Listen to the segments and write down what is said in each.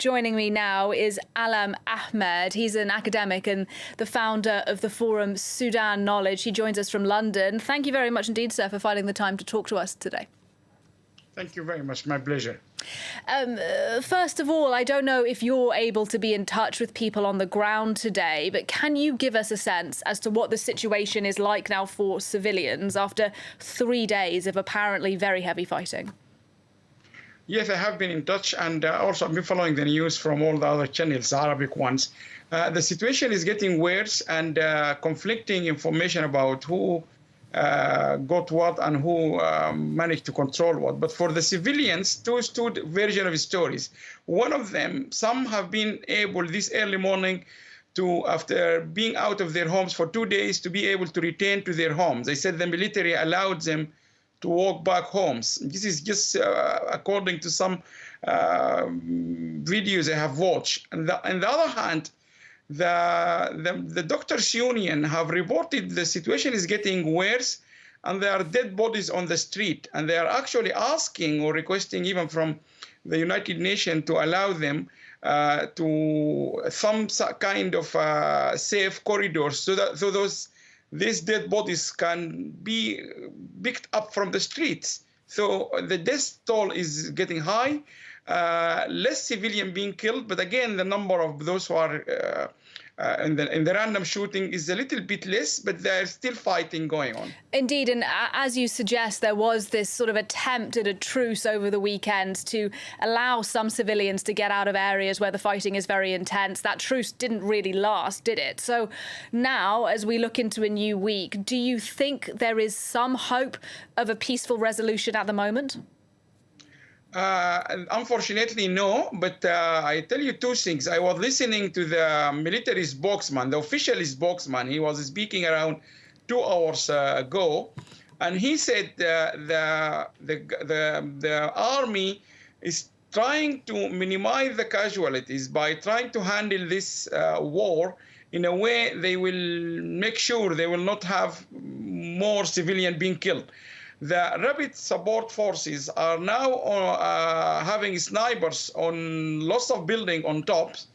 joining me now is Allam Ahmad. He's an academic and the founder of the forum Sudan Knowledge. He joins us from London. Thank you very much indeed, sir, for finding the time to talk to us today. Thank you very much. My pleasure. First of all, I don't know if you're able to be in touch with people on the ground today, but can you give us a sense as to what the situation is like now for civilians after 3 days of apparently very heavy fighting? Yes, I have been in touch, and also I've been following the news from all the other channels, the Arabic ones. The situation is getting worse, and conflicting information about who got what and who managed to control what. But for the civilians, two versions of stories. One of them, some have been able this early morning to, after being out of their homes for 2 days, to be able to return to their homes. They said the military allowed them to walk back homes. This is just according to some videos I have watched. And on the other hand, the doctors' union have reported the situation is getting worse, and there are dead bodies on the street, and they are actually asking or requesting even from the United Nations to allow them to some kind of safe corridors so that these dead bodies can be picked up from the streets. So the death toll is getting high, less civilian being killed, but again, the number of those who are in the random shooting is a little bit less, but there's still fighting going on. Indeed, and as you suggest, there was this sort of attempt at a truce over the weekend to allow some civilians to get out of areas where the fighting is very intense. That truce didn't really last, did it? So now, as we look into a new week, do you think there is some hope of a peaceful resolution at the moment? Unfortunately, no, but I tell you two things. I was listening to the military spokesman, the official spokesman. He was speaking around 2 hours ago, and he said the army is trying to minimize the casualties by trying to handle this war in a way they will make sure they will not have more civilians being killed. The rapid support forces are now having snipers on lots of buildings on tops.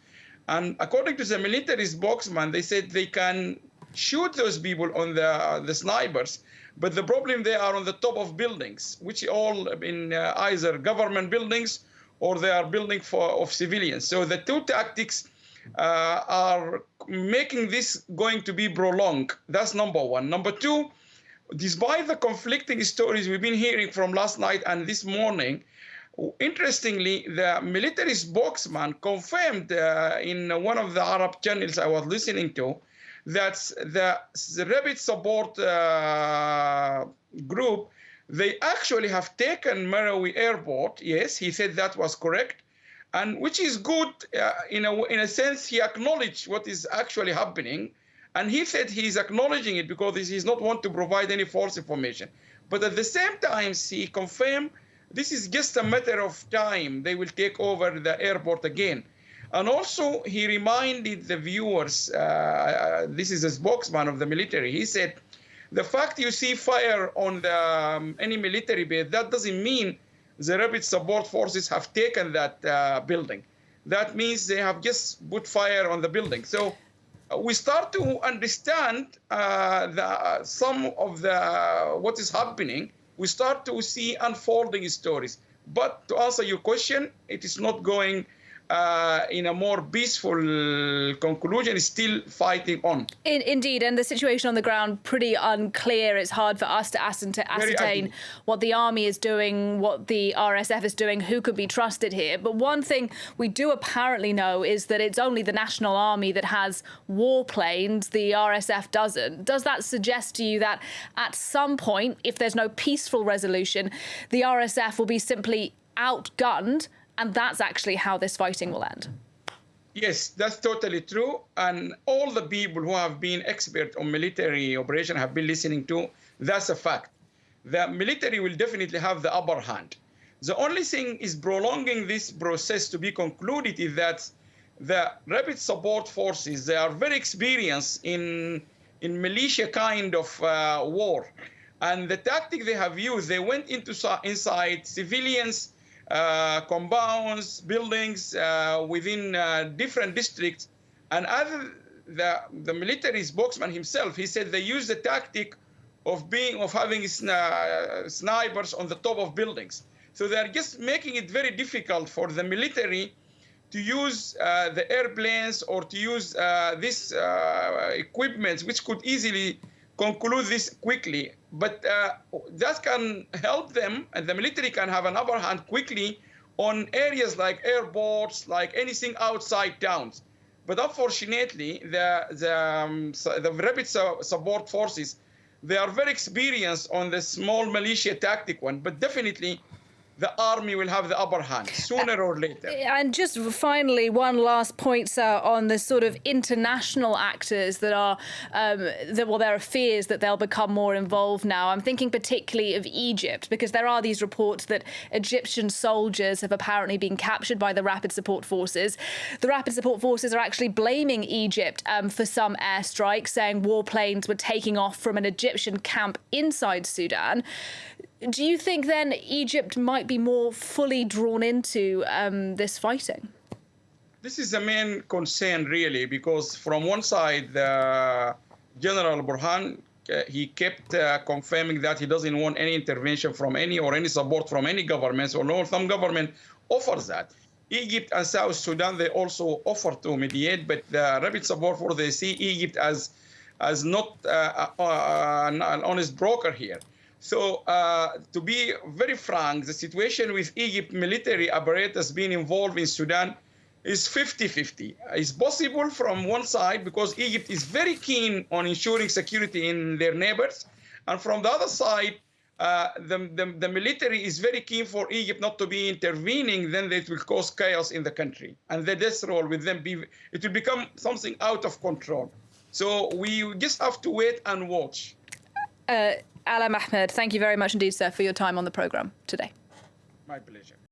And according to the military spokesman, they said they can shoot those people on the snipers. But the problem, they are on the top of buildings, which all in either government buildings or they are buildings of civilians. So the two tactics are making this going to be prolonged. That's number one. Number two, despite the conflicting stories we've been hearing from last night and this morning, interestingly, the military spokesman confirmed in one of the Arab channels I was listening to that the rapid support group, they actually have taken Marawi airport. Yes, he said that was correct, and which is good in a sense. He acknowledged what is actually happening. And he said he's acknowledging it because he does not want to provide any false information. But at the same time, he confirmed this is just a matter of time. They will take over the airport again. And also, he reminded the viewers, this is a spokesman of the military, he said, the fact you see fire on the any military base, that doesn't mean the rapid support forces have taken that building. That means they have just put fire on the building. So we start to understand some of what is happening. We start to see unfolding stories. But to answer your question, it is not going in a more peaceful conclusion. Is still fighting on. Indeed, and the situation on the ground pretty unclear. It's hard for us to ascertain what the army is doing, what the RSF is doing, who could be trusted here. But one thing we do apparently know is that it's only the National Army that has warplanes. The RSF doesn't. Does that suggest to you that at some point, if there's no peaceful resolution, the RSF will be simply outgunned, and that's actually how this fighting will end? Yes, that's totally true. And all the people who have been expert on military operation have been listening to, that's a fact. The military will definitely have the upper hand. The only thing is prolonging this process to be concluded is that the rapid support forces, they are very experienced in militia kind of war. And the tactic they have used, they went inside civilians compounds, buildings within different districts. And other the military spokesman himself, he said they use the tactic of having snipers on the top of buildings. So they are just making it very difficult for the military to use the airplanes or to use this equipment, which could easily conclude this quickly. But that can help them, and the military can have an upper hand quickly on areas like airports, like anything outside towns. But unfortunately, the rapid support forces, they are very experienced on the small militia tactic one, but definitely the army will have the upper hand sooner or later. And just finally, one last point, sir, on the sort of international actors that are, there are fears that they'll become more involved now. I'm thinking particularly of Egypt, because there are these reports that Egyptian soldiers have apparently been captured by the Rapid Support Forces. The Rapid Support Forces are actually blaming Egypt for some airstrikes, saying warplanes were taking off from an Egyptian camp inside Sudan. Do you think then Egypt might be more fully drawn into this fighting? This is the main concern, really, because from one side, General al-Burhan, he kept confirming that he doesn't want any intervention from any support from any governments, or some government offers that. Egypt and South Sudan, they also offer to mediate, but the Rapid Support Force, they see Egypt as not an honest broker here. So to be very frank, the situation with Egypt military apparatus being involved in Sudan is 50-50. It's possible from one side because Egypt is very keen on ensuring security in their neighbors. And from the other side, the military is very keen for Egypt not to be intervening, then it will cause chaos in the country. And the death roll with them, it will become something out of control. So we just have to wait and watch. Allam Ahmed, thank you very much indeed, sir, for your time on the programme today. My pleasure.